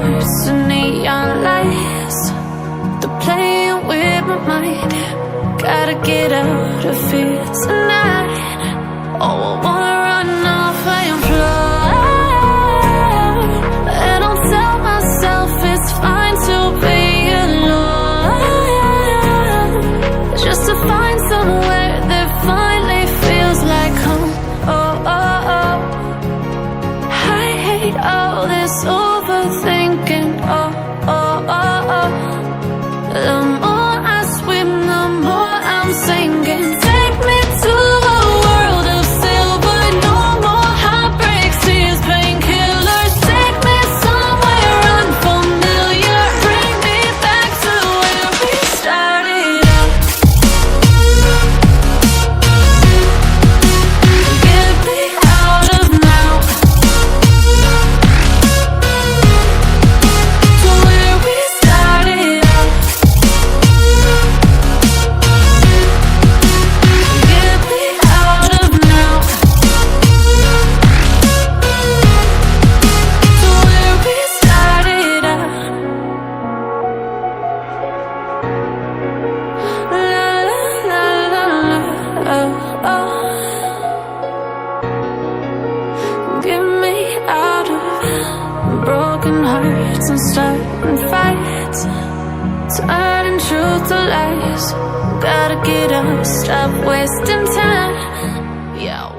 hearts to neon lights. They're playing with my mind. Gotta get out of here tonight. Oh, I wanna run off and fly. And I'll tell myself it's fine to be alone, just to find somewhere that finally feels like home. Oh, oh, oh. I hate all this overthinking. Oh, oh, oh, oh. The more I swim, the more I'm sinking. Take me to a world of silver. No more heartbreaks, tears, painkillers. Take me somewhere unfamiliar. Bring me back to where we started out. Get me out of now, to where we started out. Get me out of now, to where we started out. La la la la la, oh, oh. Get me out of broken hearts and starting fights, turning truth to lies. Gotta get up, stop wasting time. Yeah.